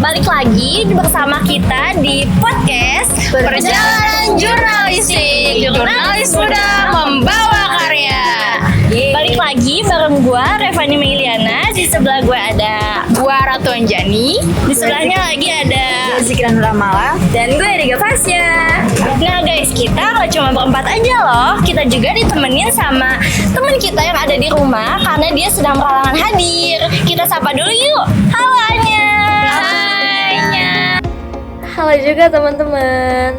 balik lagi bersama kita di podcast Perjalanan Jurnalistik. Jurnalis muda membawa karya. Balik lagi bareng gue Revani Meiliana. Di sebelah gue ada gua Ratu Anjani. Di sebelahnya lagi ada Zikran Ramala. dan gue Riga Fasya. Nah guys, kita gak cuma berempat aja loh. Kita juga ditemenin sama teman kita yang ada di rumah karena dia sedang berhalangan hadir. Kita sapa dulu yuk. Halo Anya. Hai. Halo juga teman-teman.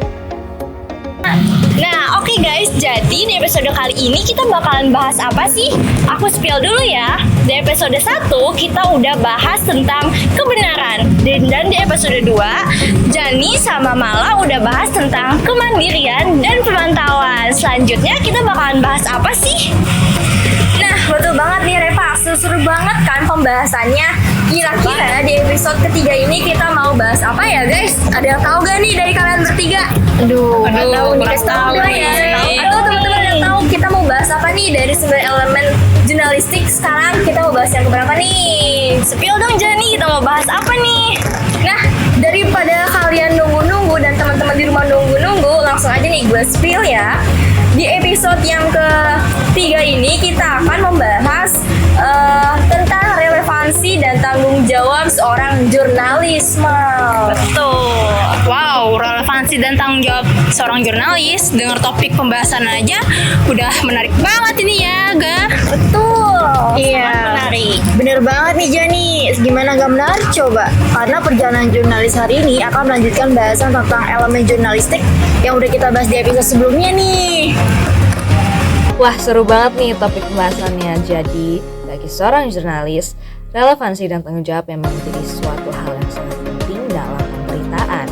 Nah oke guys, jadi di episode kali ini kita bakalan bahas apa sih? Aku spill dulu ya. Di episode 1 kita udah bahas tentang kebenaran. Dan di episode 2 Jani sama Mala udah bahas tentang kemandirian dan pemantauan. Selanjutnya kita bakalan bahas apa sih? Nah, betul banget nih Reva, seru banget kan pembahasannya. Kira-kira di episode ketiga ini kita mau bahas apa ya guys? Ada yang tahu gak nih dari kalian bertiga? Aduh, nggak tahu nih, kasih tahu dulu ya. Atau teman-teman yang tahu kita mau bahas apa nih dari 9 elemen jurnalistik. Sekarang kita mau bahas yang keberapa nih? Spill dong Jani, kita mau bahas apa nih? Nah, daripada kalian nunggu-nunggu dan teman-teman di rumah nunggu-nunggu, langsung aja nih gue spill ya. Di episode yang ketiga ini kita akan membahas tentang relevansi dan tanggung jawab seorang jurnalis. Betul. Wow, relevansi dan tanggung jawab seorang jurnalis. Dengar topik pembahasan aja udah menarik banget ini ya, Ga. Betul. Sangat menarik. Bener banget nih Jani. Gimana gak menarik coba? Karena perjalanan jurnalis hari ini akan melanjutkan bahasan tentang elemen jurnalistik yang udah kita bahas di episode sebelumnya nih. Wah, seru banget nih topik pembahasannya. Jadi, bagi seorang jurnalis, relevansi dan tanggung jawab memang menjadi suatu hal yang sangat penting dalam pemberitaan.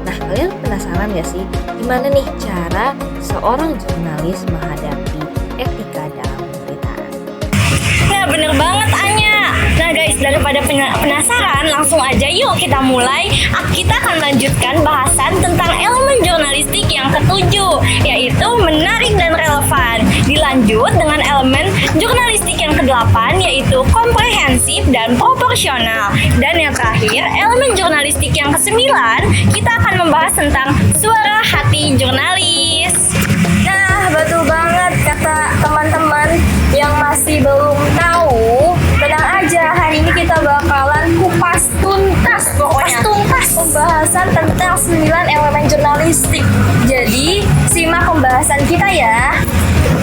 Nah, kalian penasaran gak sih gimana nih cara seorang jurnalis menghadapi etika dalam pemberitaan? Nah bener banget Anya. Nah guys, daripada penasaran, langsung aja yuk kita mulai. Kita akan lanjutkan bahasan tentang elemen jurnalistik yang ketujuh, yaitu menarik dan relevan. Dilanjut dengan elemen jurnalistik yang ke-8, yaitu komprehensif dan proporsional. Dan yang terakhir, elemen jurnalistik yang ke-9, kita akan membahas tentang suara hati jurnalis. Nah, betul banget kata teman-teman yang masih belum tahu. Tenang aja, hari ini kita bakalan kupas tuntas pokoknya. Pembahasan tentang 9 elemen jurnalistik. Jadi, simak pembahasan kita ya.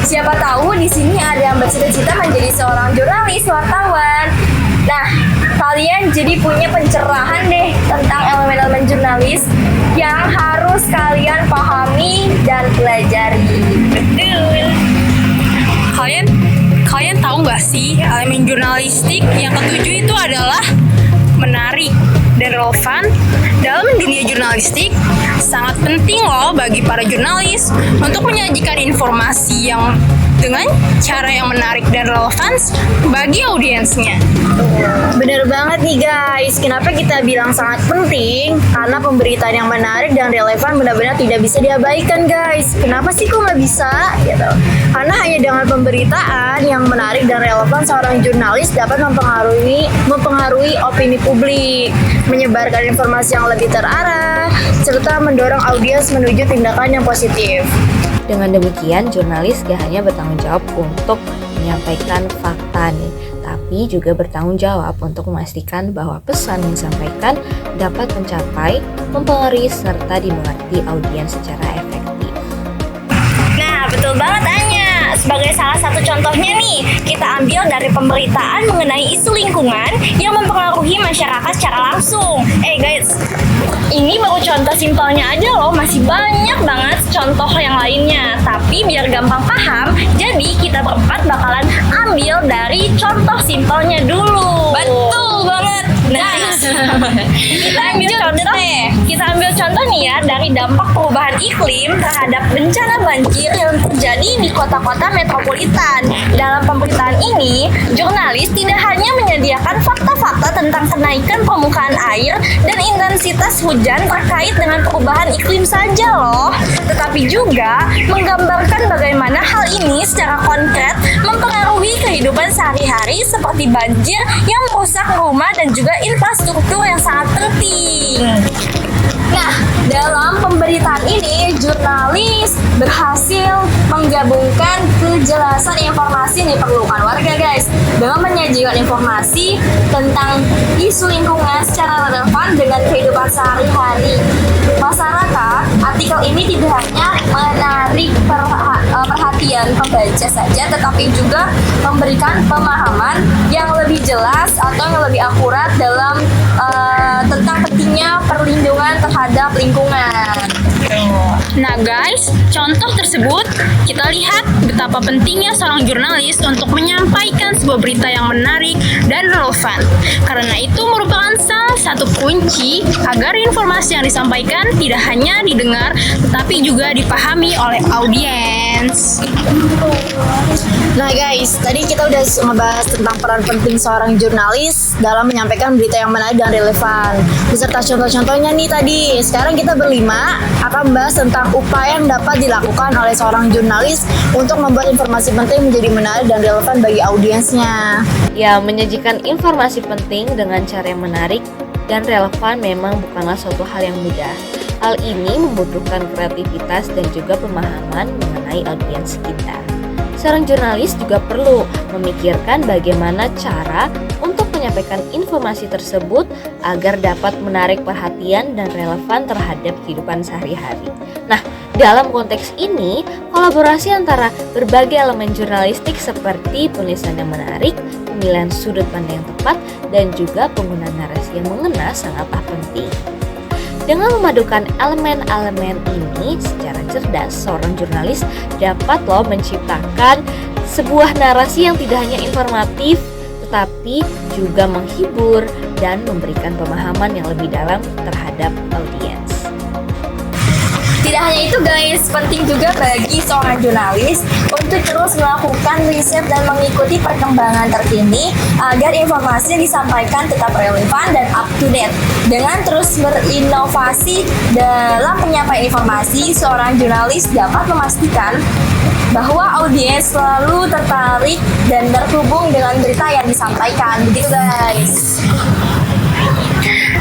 Siapa tahu di sini ada yang bercita-cita menjadi seorang jurnalis wartawan. Nah, kalian jadi punya pencerahan deh tentang elemen-elemen jurnalis yang harus kalian pahami dan pelajari. Betul. Kalian tahu nggak sih elemen jurnalistik yang ketujuh itu adalah menarik dan relevan. Dalam dunia jurnalistik sangat penting loh bagi para jurnalis untuk menyajikan informasi yang dengan cara yang menarik dan relevan bagi audiensnya. Bener banget nih guys, kenapa kita bilang sangat penting? Karena pemberitaan yang menarik dan relevan benar-benar tidak bisa diabaikan guys. Kenapa sih kok nggak bisa? Gitu. Karena hanya dengan pemberitaan yang menarik dan relevan, seorang jurnalis dapat mempengaruhi opini publik, menyebarkan informasi yang lebih terarah, serta mendorong audiens menuju tindakan yang positif. Dengan demikian, jurnalis gak hanya bertanggung jawab untuk menyampaikan fakta nih, tapi juga bertanggung jawab untuk memastikan bahwa pesan yang disampaikan dapat mencapai, mempengaruhi, serta dimengerti audiens secara efektif. Nah betul banget Anya. Sebagai salah satu contohnya nih, kita ambil dari pemberitaan mengenai isu lingkungan yang mempengaruhi masyarakat secara langsung. Guys, ini baru contoh simpelnya aja loh, masih banyak banget contoh yang lainnya. Tapi biar gampang paham, jadi kita berempat bakalan ambil dari contoh simpelnya dulu. Betul banget. Nah, kita ambil contoh nih ya dari dampak perubahan iklim terhadap bencana banjir yang terjadi di kota-kota metropolitan. Dalam pemberitaan ini, jurnalis tidak hanya menyediakan fakta-fakta tentang kenaikan permukaan air dan intensitas hujan terkait dengan perubahan iklim saja loh, tetapi juga menggambarkan bagaimana hal ini secara konkret mempengaruhi kehidupan sehari-hari seperti banjir yang merusak rumah dan juga infrastruktur yang sangat penting. Nah, dalam pemberitaan ini, jurnalis berhasil menggabungkan kejelasan informasi yang diperlukan warga, guys, dengan menyajikan informasi tentang isu lingkungan secara relevan dengan kehidupan sehari-hari masyarakat. Artikel ini tidak hanya menarik perhatian pembaca saja, tetapi juga memberikan pemahaman yang lebih jelas atau yang lebih akurat dalam tentang pentingnya perlindungan terhadap lingkungan. Nah guys, contoh tersebut kita lihat betapa pentingnya seorang jurnalis untuk menyampaikan sebuah berita yang menarik dan relevan. Karena itu merupakan salah satu kunci agar informasi yang disampaikan tidak hanya didengar tetapi juga dipahami oleh audiens. Nah guys, tadi kita udah ngebahas tentang peran penting seorang jurnalis dalam menyampaikan berita yang menarik dan relevan. Beserta contoh-contohnya nih tadi. Sekarang kita berlima akan membahas tentang upaya yang dapat dilakukan oleh seorang jurnalis untuk membuat informasi penting menjadi menarik dan relevan bagi audiensnya. Ya, menyajikan informasi penting dengan cara yang menarik dan relevan memang bukanlah suatu hal yang mudah. Hal ini membutuhkan kreativitas dan juga pemahaman mengenai audiens kita. Seorang jurnalis juga perlu memikirkan bagaimana cara untuk menyampaikan informasi tersebut agar dapat menarik perhatian dan relevan terhadap kehidupan sehari-hari. Nah, dalam konteks ini, kolaborasi antara berbagai elemen jurnalistik seperti penulisan yang menarik, pemilihan sudut pandang yang tepat, dan juga penggunaan narasi yang mengena sangatlah penting. Dengan memadukan elemen-elemen ini secara cerdas, seorang jurnalis dapat menciptakan sebuah narasi yang tidak hanya informatif, tetapi juga menghibur dan memberikan pemahaman yang lebih dalam terhadap audiens. Tidak hanya itu guys, penting juga bagi seorang jurnalis untuk terus melakukan riset dan mengikuti perkembangan terkini agar informasi yang disampaikan tetap relevan dan up to date. Dengan terus berinovasi dalam penyampaian informasi, seorang jurnalis dapat memastikan bahwa audiens selalu tertarik dan terhubung dengan berita yang disampaikan. Begitu guys.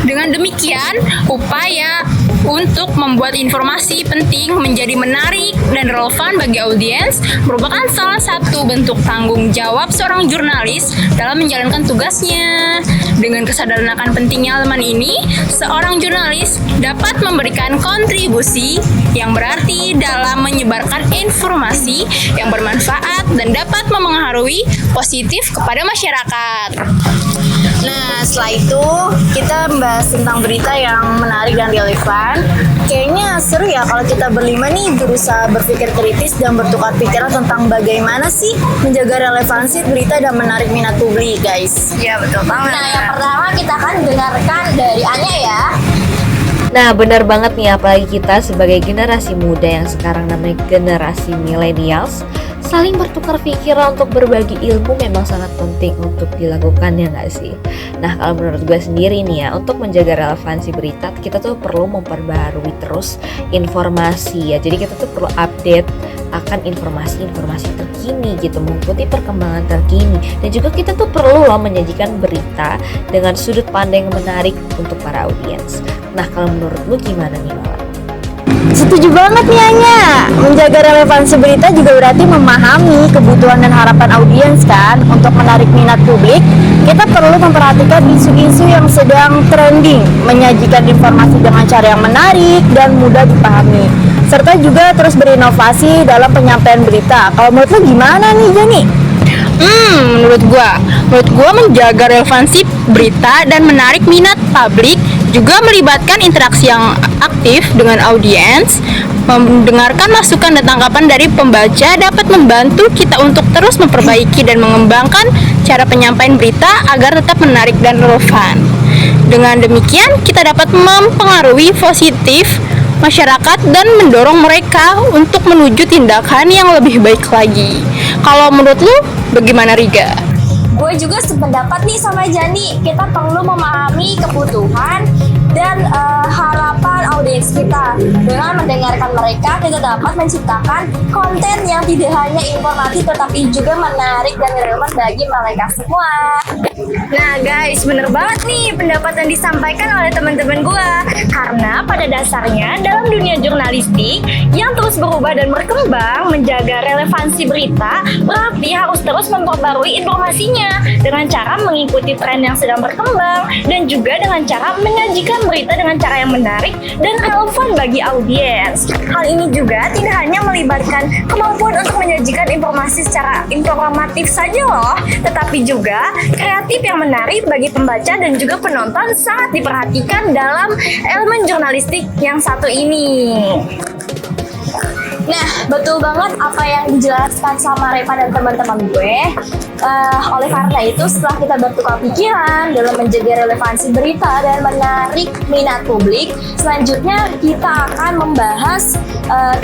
Dengan demikian, upaya untuk membuat informasi penting menjadi menarik dan relevan bagi audiens merupakan salah satu bentuk tanggung jawab seorang jurnalis dalam menjalankan tugasnya. Dengan kesadaran akan pentingnya elemen ini, seorang jurnalis dapat memberikan kontribusi yang berarti dalam menyebarkan informasi yang bermanfaat dan dapat mempengaruhi positif kepada masyarakat. Nah, setelah itu kita membahas tentang berita yang menarik dan relevan. Kayaknya seru ya kalau kita berlima nih berusaha berpikir kritis dan bertukar pikiran tentang bagaimana sih menjaga relevansi berita dan menarik minat publik, guys. Ya betul banget. Nah, yang pertama kita akan dengarkan dari Anya ya. Nah, benar banget nih, apalagi kita sebagai generasi muda yang sekarang namanya generasi millennials, saling bertukar pikiran untuk berbagi ilmu memang sangat penting untuk dilakukan, ya nggak sih? Nah, kalau menurut gue sendiri nih ya, untuk menjaga relevansi berita, kita tuh perlu memperbaharui terus informasi ya. Jadi kita tuh perlu update akan informasi-informasi terkini gitu, mengikuti perkembangan terkini. Dan juga kita tuh perlu menyajikan berita dengan sudut pandang yang menarik untuk para audiens. Nah, kalau menurut lu gimana nih, Mala? Setuju banget nih Anya. Menjaga relevansi berita juga berarti memahami kebutuhan dan harapan audiens kan. Untuk menarik minat publik, kita perlu memperhatikan isu-isu yang sedang trending, menyajikan informasi dengan cara yang menarik dan mudah dipahami, serta juga terus berinovasi dalam penyampaian berita. Kalau menurut lu gimana nih, Jani? Menurut gua menjaga relevansi berita dan menarik minat publik juga melibatkan interaksi yang aktif dengan audiens. Mendengarkan masukan dan tanggapan dari pembaca dapat membantu kita untuk terus memperbaiki dan mengembangkan cara penyampaian berita agar tetap menarik dan relevan. Dengan demikian, kita dapat mempengaruhi positif masyarakat dan mendorong mereka untuk menuju tindakan yang lebih baik lagi. Kalau menurut lu, bagaimana Riga? Gue juga sependapat nih sama Jani. Kita perlu memahami kebutuhan dan harapan audiens kita. Dengan mendengarkan mereka, kita dapat menciptakan konten yang tidak hanya informatif tetapi juga menarik dan relevan bagi mereka semua. Nah guys, bener banget nih pendapat yang disampaikan oleh teman-teman gua. Karena pada dasarnya dalam dunia jurnalistik yang terus berubah dan berkembang, menjaga relevansi berita berarti harus terus memperbarui informasinya dengan cara mengikuti tren yang sedang berkembang dan juga dengan cara menyajikan berita dengan cara yang menarik dan relevan bagi audiens. Hal ini juga tidak hanya melibatkan kemampuan untuk menyajikan informasi secara informatif saja loh, tetapi juga kreatif yang menarik bagi pembaca dan juga penonton sangat diperhatikan dalam elemen jurnalistik yang satu ini. Nah, betul banget apa yang dijelaskan sama Reva dan teman-teman gue. Oleh karena itu, setelah kita bertukar pikiran dalam menjaga relevansi berita dan menarik minat publik, selanjutnya kita akan membahas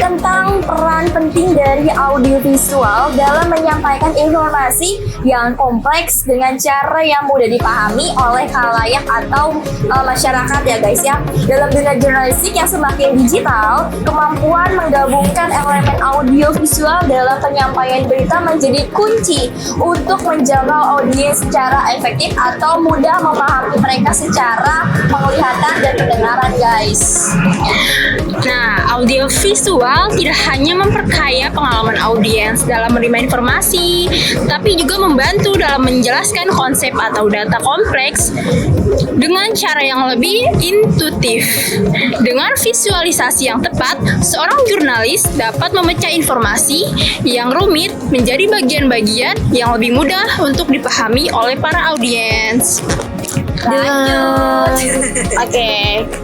tentang peran penting dari audiovisual dalam menyampaikan informasi yang kompleks dengan cara yang mudah dipahami oleh khalayak atau masyarakat ya guys ya. Dalam dunia jurnalistik yang semakin digital, kemampuan menggabungkan elemen audiovisual dalam penyampaian berita menjadi kunci untuk menjangkau audiens secara efektif atau mudah memahami mereka secara penglihatan dan pendengaran guys. Nah, audiovisual tidak hanya memperkaya pengalaman audiens dalam menerima informasi, tapi juga membantu dalam menjelaskan konsep atau data kompleks dengan cara yang lebih intuitif. Dengan visualisasi yang tepat, seorang jurnalis dapat memecah informasi yang rumit menjadi bagian-bagian yang lebih mudah untuk dipahami oleh para audiens.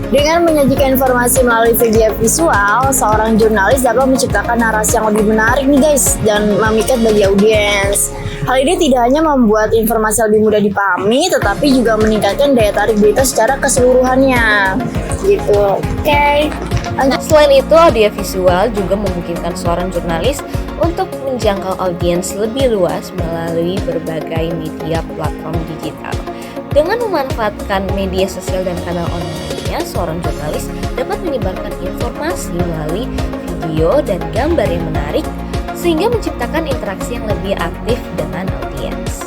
Dengan menyajikan informasi melalui media visual, seorang jurnalis dapat menciptakan narasi yang lebih menarik nih guys dan memikat bagi audiens. Hal ini tidak hanya membuat informasi lebih mudah dipahami, tetapi juga meningkatkan daya tarik berita secara keseluruhannya. Gitu. Oke. Selain itu, audiovisual juga memungkinkan seorang jurnalis untuk menjangkau audiens lebih luas melalui berbagai media platform digital. Dengan memanfaatkan media sosial dan kanal online-nya, seorang jurnalis dapat menyebarkan informasi melalui video dan gambar yang menarik, sehingga menciptakan interaksi yang lebih aktif dengan audiens.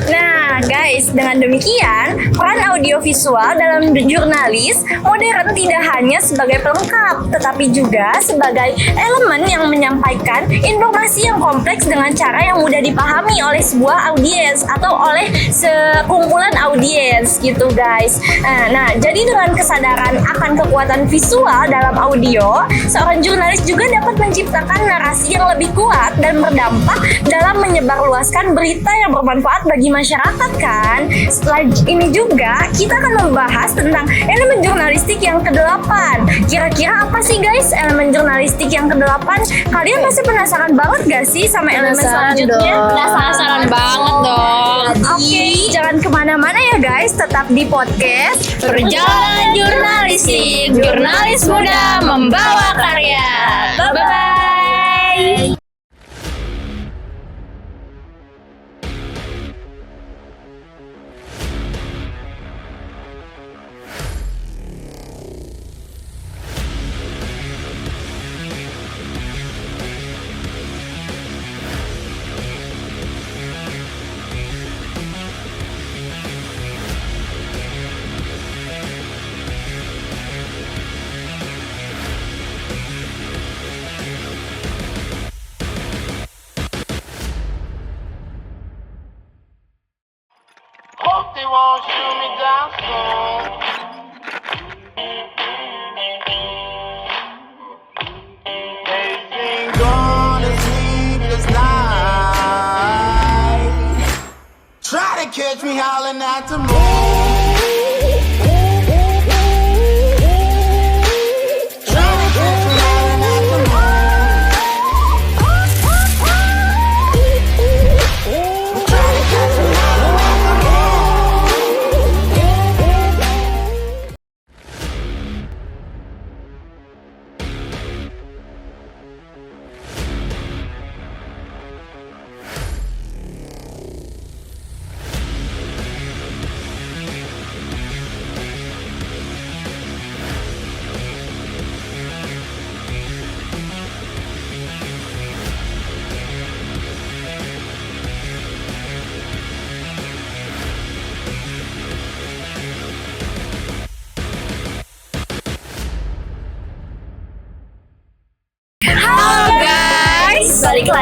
Nah guys, dengan demikian peran audiovisual dalam jurnalis modern tidak hanya sebagai pelengkap, tetapi juga sebagai elemen yang menyampaikan informasi yang kompleks dengan cara yang mudah dipahami oleh sebuah audiens atau oleh sekumpulan audiens gitu guys. Nah, jadi dengan kesadaran akan kekuatan visual dalam audio, seorang jurnalis juga dapat menciptakan narasi yang lebih kuat dan berdampak dalam menyebarluaskan berita yang bermanfaat bagi masyarakat kan. Setelah ini juga kita akan membahas tentang elemen jurnalistik yang ke-8. Kira-kira apa sih guys elemen jurnalistik yang ke-8? Kalian masih penasaran banget gak sih sama elemen selanjutnya? Penasaran banget dong. Oke, jangan kemana-mana ya guys, tetap di podcast Perjalanan Jurnalistik, jurnalis muda membawa karya. Bye-bye. Hope they won't shoot me down soon. They sing gonna sleepless night. Try to catch me howling at the moon.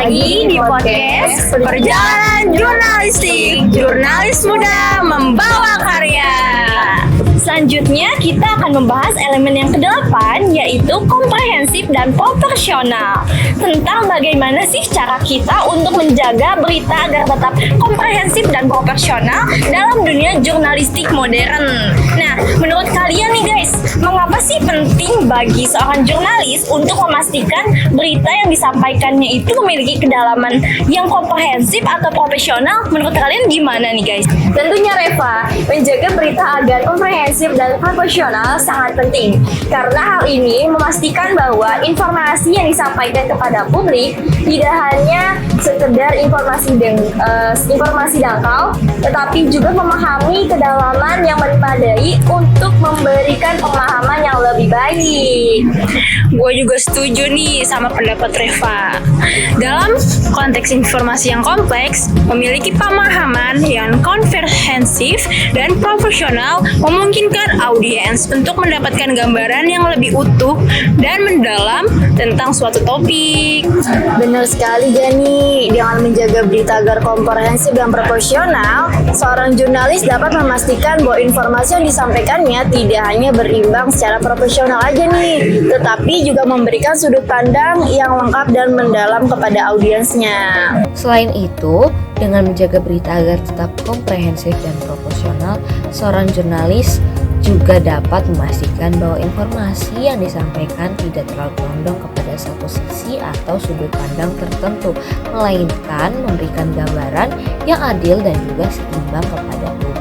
lagi di podcast Perjalanan Jurnalistik, jurnalis muda membawa karya. Selanjutnya kita akan membahas elemen yang ke-8, yaitu komprehensif dan proporsional. Tentang bagaimana sih cara kita untuk menjaga berita agar tetap komprehensif dan proporsional dalam dunia jurnalistik modern. Nah, menurut kalian nih guys, mengapa sih penting bagi seorang jurnalis untuk memastikan berita yang disampaikannya itu memiliki kedalaman yang komprehensif atau profesional? Menurut kalian gimana nih guys? Tentunya Reva, menjaga berita agar komprehensif dan proporsional sangat penting karena hal ini memastikan bahwa informasi yang disampaikan kepada publik tidak hanya sekedar informasi dangkal, tetapi juga memahami kedalaman yang memadai untuk memberikan pemahaman yang lebih baik. Gue juga setuju nih sama pendapat Reva. Dalam konteks informasi yang kompleks, memiliki pemahaman yang komprehensif dan profesional memungkinkan audiens untuk mendapatkan gambaran yang lebih utuh dan mendalam tentang suatu topik. Benar sekali Jani, dengan menjaga berita agar komprehensif dan proporsional, seorang jurnalis dapat memastikan bahwa informasi yang disampaikannya tidak hanya berimbang secara profesional aja nih, tetapi juga memberikan sudut pandang yang lengkap dan mendalam kepada audiensnya. Selain itu, dengan menjaga berita agar tetap komprehensif dan proporsional, seorang jurnalis juga dapat memastikan bahwa informasi yang disampaikan tidak terlalu condong kepada satu sisi atau sudut pandang tertentu, melainkan memberikan gambaran yang adil dan juga seimbang kepada publik.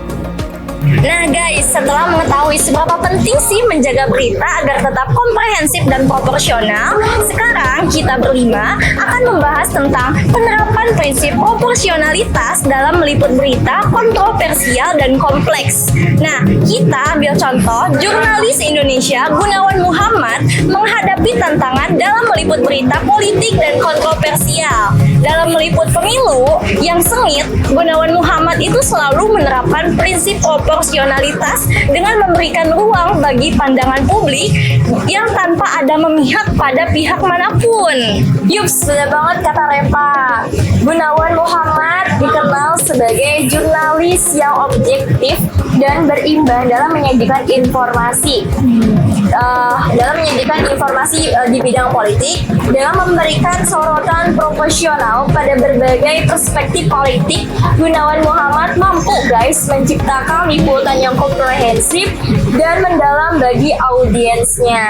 Nah guys, setelah mengetahui seberapa penting sih menjaga berita agar tetap komprehensif dan proporsional, sekarang kita berlima akan membahas tentang penerapan prinsip proporsionalitas dalam meliput berita kontroversial dan kompleks. Nah, kita ambil contoh jurnalis Indonesia Gunawan Muhammad menghadapi tantangan dalam meliput berita politik dan kontroversial. Dalam meliput pemilu yang sengit, Gunawan Muhammad itu selalu menerapkan prinsip proporsionalitas dengan memberikan ruang bagi pandangan publik yang tanpa ada memihak pada pihak manapun. Yups, benar banget kata Reva. Gunawan Muhammad dikenal sebagai jurnalis yang objektif dan berimbang dalam menyajikan informasi. Di bidang politik dengan memberikan sorotan proporsional pada berbagai perspektif politik. Gunawan Muhammad mampu guys menciptakan liputan yang komprehensif dan mendalam bagi audiensnya.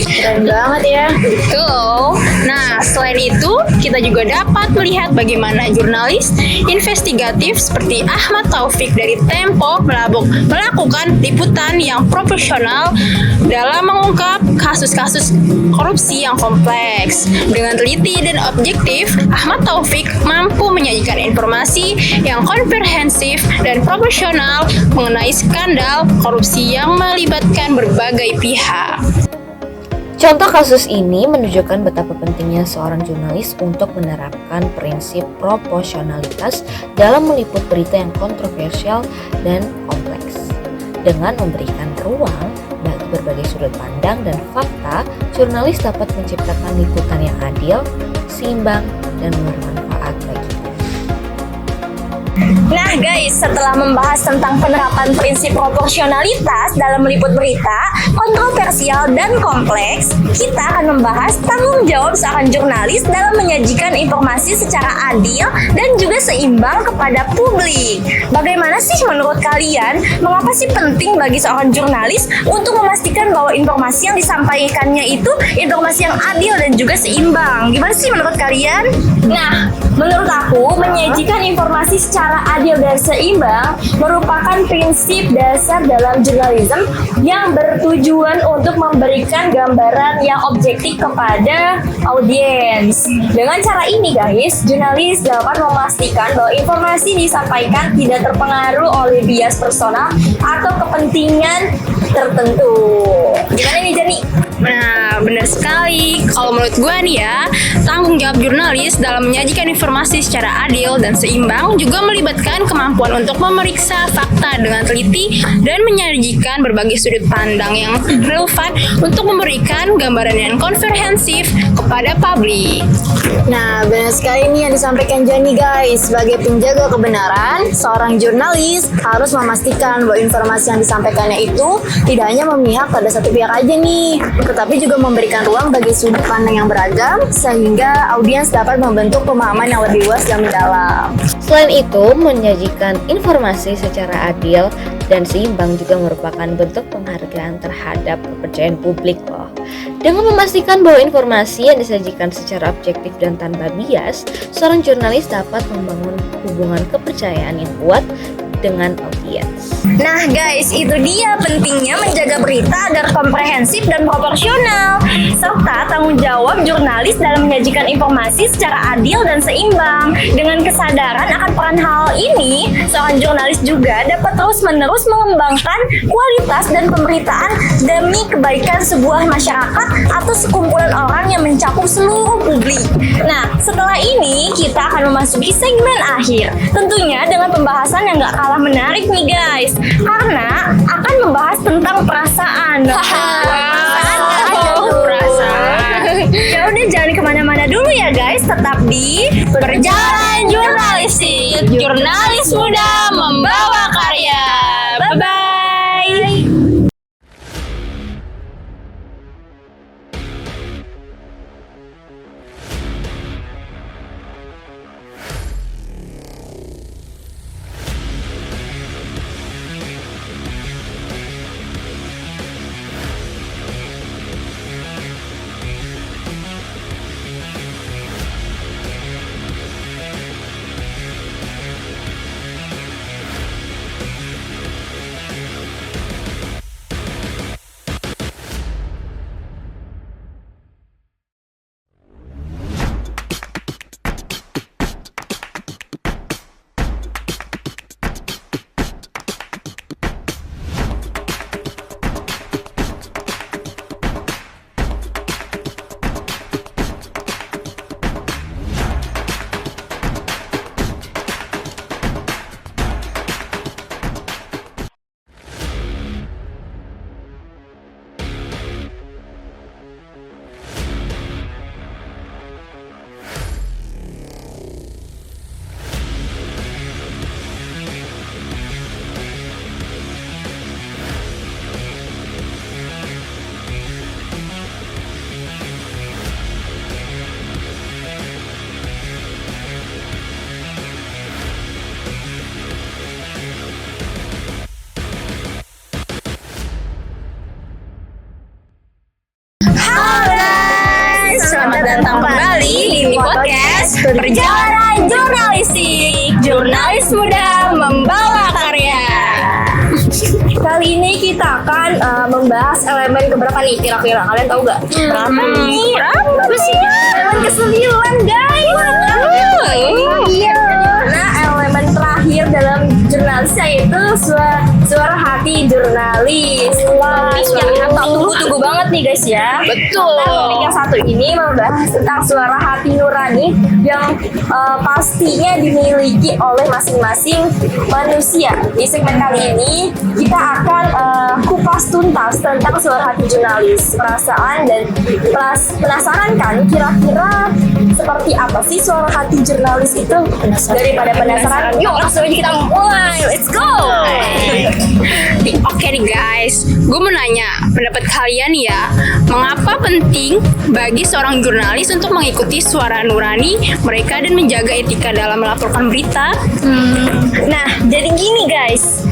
Keren banget ya. Betul. Nah, selain itu, kita juga dapat melihat bagaimana jurnalis investigatif seperti Ahmad Taufik dari Tempo melakukan liputan yang profesional dalam mengungkap kasus-kasus korupsi yang kompleks. Dengan teliti dan objektif, Ahmad Taufik mampu menyajikan informasi yang komprehensif dan profesional mengenai skandal korupsi yang melibatkan berbagai pihak. Contoh kasus ini menunjukkan betapa pentingnya seorang jurnalis untuk menerapkan prinsip proporsionalitas dalam meliput berita yang kontroversial dan kompleks. Dengan memberikan ruang bagi berbagai sudut pandang dan fakta, jurnalis dapat menciptakan liputan yang adil, seimbang, dan bermanfaat bagi kita. Nah guys, setelah membahas tentang penerapan prinsip proporsionalitas dalam meliput berita kontroversial dan kompleks, kita akan membahas tanggung jawab seorang jurnalis dalam menyajikan informasi secara adil dan juga seimbang kepada publik. Bagaimana sih menurut kalian, mengapa sih penting bagi seorang jurnalis untuk memastikan bahwa informasi yang disampaikannya itu informasi yang adil dan juga seimbang? Gimana sih menurut kalian? Nah, menurut aku menyajikan informasi secara adil dan seimbang merupakan prinsip dasar dalam jurnalisme yang bertujuan untuk memberikan gambaran yang objektif kepada audiens. Dengan cara ini guys, jurnalis dapat memastikan bahwa informasi disampaikan tidak terpengaruh oleh bias personal atau kepentingan tertentu. Gimana nih Jani? Nah, benar sekali. Kalau menurut gue nih ya, tanggung jawab jurnalis dalam menyajikan informasi secara adil dan seimbang juga melibatkan kemampuan untuk memeriksa fakta dengan teliti dan menyajikan berbagai sudut pandang yang relevan untuk memberikan gambaran yang komprehensif kepada publik. Nah, benar sekali nih yang disampaikan Jani guys. Sebagai penjaga kebenaran, seorang jurnalis harus memastikan bahwa informasi yang disampaikannya itu tidak hanya memihak pada satu pihak aja nih, tetapi juga memberikan ruang bagi sudut pandang yang beragam sehingga audiens dapat membentuk pemahaman yang lebih luas dan mendalam. Selain itu, menyajikan informasi secara adil dan seimbang juga merupakan bentuk penghargaan terhadap kepercayaan publik loh. Dengan memastikan bahwa informasi yang disajikan secara objektif dan tanpa bias, seorang jurnalis dapat membangun hubungan kepercayaan yang kuat dengan audiens. Nah guys, itu dia pentingnya menjaga berita agar komprehensif dan proporsional, serta tanggung jawab jurnalis dalam menyajikan informasi secara adil dan seimbang. Dengan kesadaran akan peran hal ini, seorang jurnalis juga dapat terus-menerus mengembangkan kualitas dan pemberitaan demi kebaikan sebuah masyarakat atau sekumpulan orang yang mencakup seluruh publik. Nah, setelah ini kita akan memasuki segmen akhir, tentunya dengan pembahasan yang gak kalah menarik nih guys, karena akan membahas tentang perasaan. Perasaan. Ya udah, jangan kemana-mana dulu ya guys, tetap di Perjalanan Jurnalistik. Jurnalis muda membawa karya. Bye bye. Selamat datang kembali di podcast Perjalanan Jurnalistik. Jurnalis muda membawa karya. Kali ini kita akan membahas elemen keberapa nih kira-kira? Kalian tahu gak? Berapa nih? Berapa sih? Elemen ke-9 guys. Iya. Nah, elemen terakhir dalam jurnalis yaitu suara hati jurnalis. Wah, yang tunggu-tunggu banget nih guys ya. Betul. Nah, topik yang satu ini membahas tentang suara hati nurani yang pastinya dimiliki oleh masing-masing manusia. Di segmen kali ini kita akan kupas tuntas tentang suara hati jurnalis. Perasaan dan penasaran kan kira-kira seperti apa sih suara hati jurnalis itu? Daripada penasaran, yuk langsung aja kita mulai. Let's go. Oke nih guys, gue mau nanya pendapat kalian ya, mengapa penting bagi seorang jurnalis untuk mengikuti suara nurani mereka dan menjaga etika dalam melaporkan berita? Nah, jadi gini guys,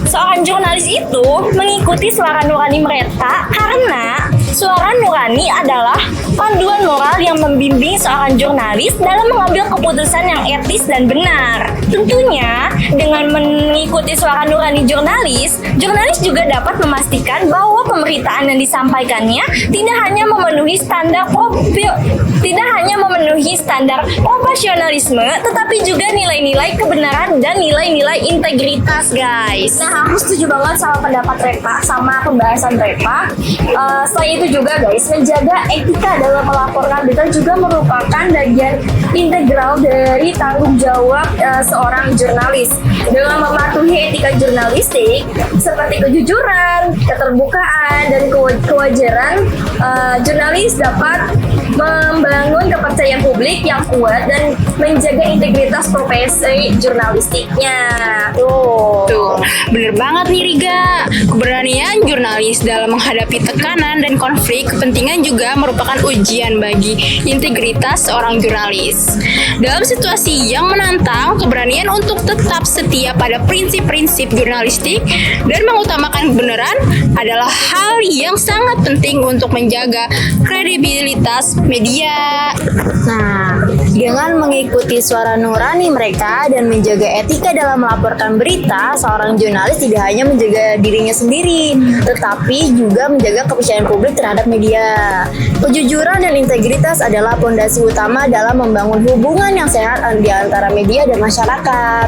seorang jurnalis itu mengikuti suara nurani mereka karena suara nurani adalah panduan moral yang membimbing seorang jurnalis dalam mengambil keputusan yang etis dan benar. Tentunya, dengan mengikuti suara nurani jurnalis juga dapat memastikan bahwa pemberitaan yang disampaikannya tidak hanya memenuhi standar profesionalisme, tetapi juga nilai-nilai kebenaran dan nilai-nilai integritas, guys. Nah, aku setuju banget sama pendapat Repa, sama pembahasan Repa. Selain itu juga guys, menjaga etika dalam melaporkan berita juga merupakan bagian integral dari tanggung jawab seorang jurnalis. Dengan mematuhi etika jurnalistik seperti kejujuran, keterbukaan, dan kewajaran, jurnalis dapat membangun kepercayaan publik yang kuat dan menjaga integritas profesi jurnalistiknya. Tuh, bener banget nih Riga. Keberanian jurnalis dalam menghadapi tekanan dan konflik kepentingan juga merupakan ujian bagi integritas seorang jurnalis. Dalam situasi yang menantang, keberanian untuk tetap setia pada prinsip-prinsip jurnalistik dan mengutamakan kebenaran adalah hal yang sangat penting untuk menjaga kredibilitas media. Nah, dengan mengikuti suara nurani mereka dan menjaga etika dalam melaporkan berita, seorang jurnalis tidak hanya menjaga dirinya sendiri, tetapi juga menjaga kepercayaan publik terhadap media. Kejujuran dan integritas adalah fondasi utama dalam membangun hubungan yang sehat di antara media dan masyarakat.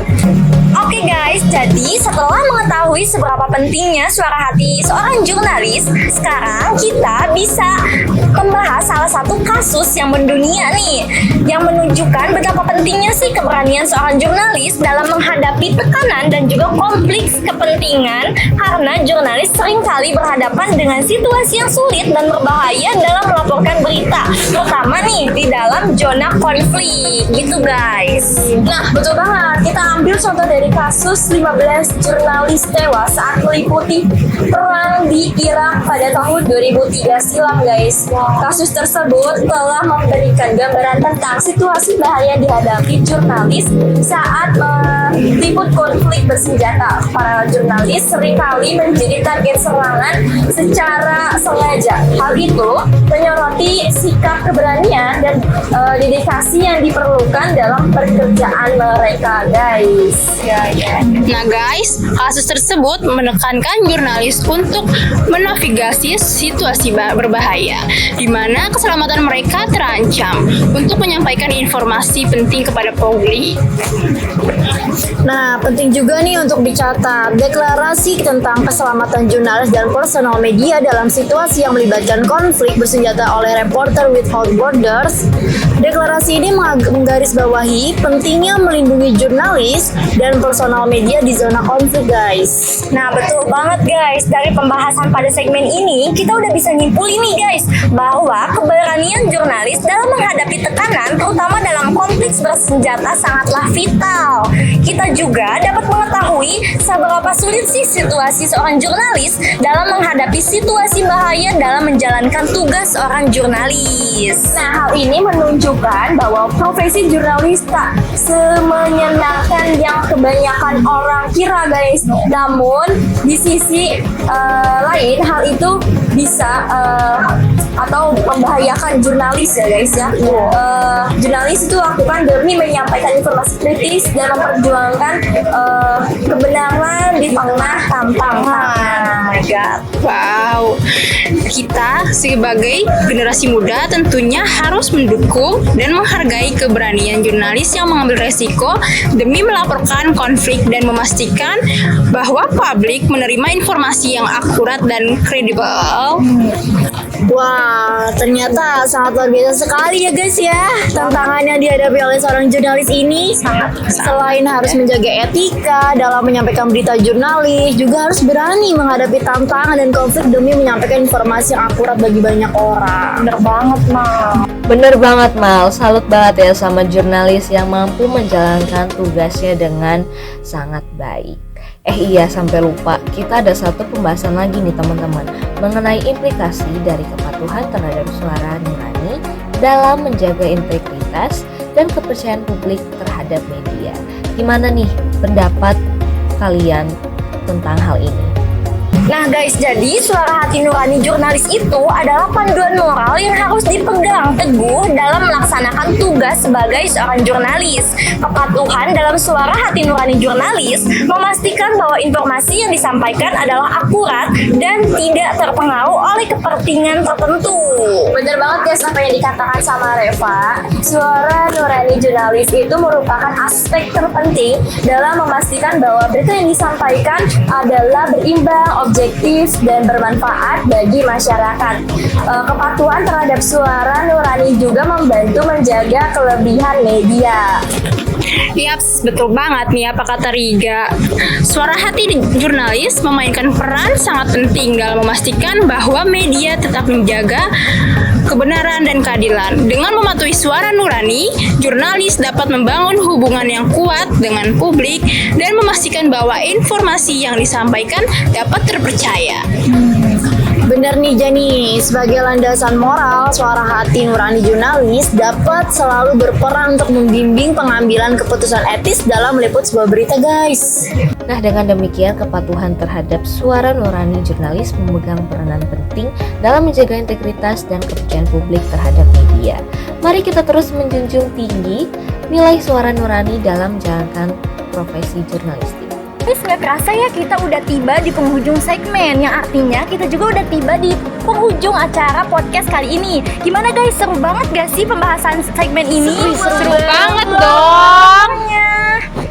Oke guys, jadi setelah mengetahui seberapa pentingnya suara hati seorang jurnalis, sekarang kita bisa membahas salah satu kasus yang mendunia nih, yang menunjukkan betapa pentingnya sih keberanian seorang jurnalis dalam menghadapi tekanan dan juga konflik kepentingan, karena jurnalis seringkali berhadapan dengan situasi yang sulit dan berbahaya dalam melaporkan berita, terutama nih di dalam zona konflik gitu guys. Nah, betul banget. Kita ambil contoh dari kasus 15 jurnalis tewas saat meliputi perang di Irak pada tahun 2003 silam guys. Kasus tersebut telah memberikan gambaran tentang situasi bahaya dihadapi jurnalis saat meliput konflik bersenjata. Para jurnalis seringkali menjadi target serangan secara sengaja. Hal itu menyoroti sikap keberanian dan dedikasi yang diperlukan dalam pekerjaan mereka guys. Nah guys, kasus tersebut menekankan jurnalis untuk menavigasi situasi berbahaya di mana keselamatan mereka terancam untuk menyampaikan informasi penting kepada publik. Nah, penting juga nih untuk dicatat deklarasi tentang keselamatan jurnalis dan personal media dalam situasi yang melibatkan konflik bersenjata oleh Reporter Without Borders. Deklarasi ini menggarisbawahi pentingnya melindungi jurnalis dan personal media di zona konflik guys. Nah betul banget guys, dari pembahasan pada segmen ini kita udah bisa nyimpulin nih guys bahwa keberanian jurnalis dalam menghadapi tekanan terutama dalam konflik bersenjata sangatlah vital. Kita juga dapat mengetahui seberapa sulit sih situasi seorang jurnalis dalam menghadapi situasi bahaya dalam menjalankan tugas seorang jurnalis. Nah, hal ini menunjukkan bahwa profesi jurnalis tak semenyenangkan yang kebanyakan orang kira guys. Namun di sisi lain hal itu bisa atau membahayakan jurnalis ya guys ya. Jurnalis itu lakukan demi menyampaikan informasi kritis dan memperjuangkan kebenaran di tengah tantangan. Oh my god. Wow, kita sebagai generasi muda tentunya harus mendukung dan menghargai keberanian jurnalis yang mengambil resiko demi melaporkan konflik dan memastikan bahwa publik menerima informasi yang akurat dan kredibel. Wah, ternyata sangat luar biasa sekali ya guys ya tantangan yang dihadapi oleh seorang jurnalis ini. Selain harus menjaga etika dalam menyampaikan berita jurnalis, juga harus berani menghadapi tantangan dan konflik demi menyampaikan informasi yang akurat bagi banyak orang. Bener banget Mal. Bener banget Mal, salut banget ya sama jurnalis yang mampu menjalankan tugasnya dengan sangat baik. Iya, sampai lupa, kita ada satu pembahasan lagi nih teman-teman mengenai implikasi dari kepatuhan terhadap suara nurani dalam menjaga integritas dan kepercayaan publik terhadap media. Gimana nih pendapat kalian tentang hal ini? Nah guys, jadi suara hati nurani jurnalis itu adalah panduan moral yang harus dipegang teguh dalam melaksanakan tugas sebagai seorang jurnalis. Kepatuhan dalam suara hati nurani jurnalis memastikan bahwa informasi yang disampaikan adalah akurat dan tidak terpengaruh oleh kepentingan tertentu. Bener banget guys apa yang dikatakan sama Reva. Suara nurani jurnalis itu merupakan aspek terpenting dalam memastikan bahwa berita yang disampaikan adalah berimbang, objektif, objektif dan bermanfaat bagi masyarakat. Kepatuhan terhadap suara nurani juga membantu menjaga kelebihan media. Yaps, betul banget nih apa kata Riga. Suara hati jurnalis memainkan peran sangat penting dalam memastikan bahwa media tetap menjaga kebenaran dan keadilan. Dengan mematuhi suara nurani, jurnalis dapat membangun hubungan yang kuat dengan publik dan memastikan bahwa informasi yang disampaikan dapat terpercaya. Bener nih Jani, sebagai landasan moral, suara hati nurani jurnalis dapat selalu berperan untuk membimbing pengambilan keputusan etis dalam meliput sebuah berita guys. Nah, dengan demikian kepatuhan terhadap suara nurani jurnalis memegang peranan penting dalam menjaga integritas dan kepercayaan publik terhadap media. Mari kita terus menjunjung tinggi nilai suara nurani dalam menjalankan profesi jurnalistik. Guys, nggak kerasa ya kita udah tiba di penghujung segmen, yang artinya kita juga udah tiba di penghujung acara podcast kali ini. Gimana guys, seru banget gak sih pembahasan segmen ini? Seru banget dong.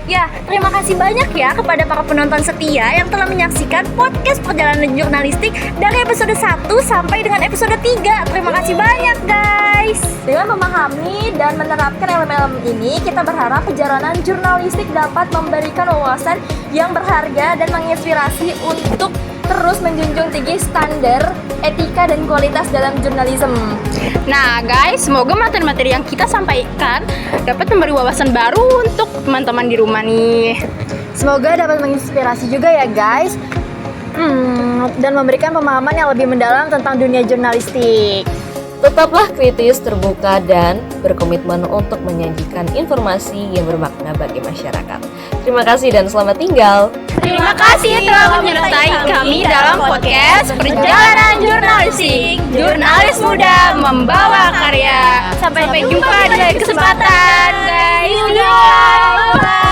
Ya, terima kasih banyak ya kepada para penonton setia yang telah menyaksikan podcast perjalanan jurnalistik dari episode 1 sampai dengan episode 3. Terima kasih banyak guys. Dengan memahami dan menerapkan elemen-elemen ini, kita berharap perjalanan jurnalistik dapat memberikan wawasan yang berharga dan menginspirasi untuk terus menjunjung tinggi standar, etika, dan kualitas dalam jurnalisme. Nah guys, semoga materi-materi yang kita sampaikan dapat memberi wawasan baru untuk teman-teman di rumah nih. Semoga dapat menginspirasi juga ya guys, dan memberikan pemahaman yang lebih mendalam tentang dunia jurnalistik. Tetaplah kritis, terbuka, dan berkomitmen untuk menyajikan informasi yang bermakna bagi masyarakat. Terima kasih dan selamat tinggal. Terima kasih telah menyertai kami dalam podcast Perjalanan Jurnalistik. Jurnalis muda membawa karya. Sampai jumpa di kesempatan guys. Bye.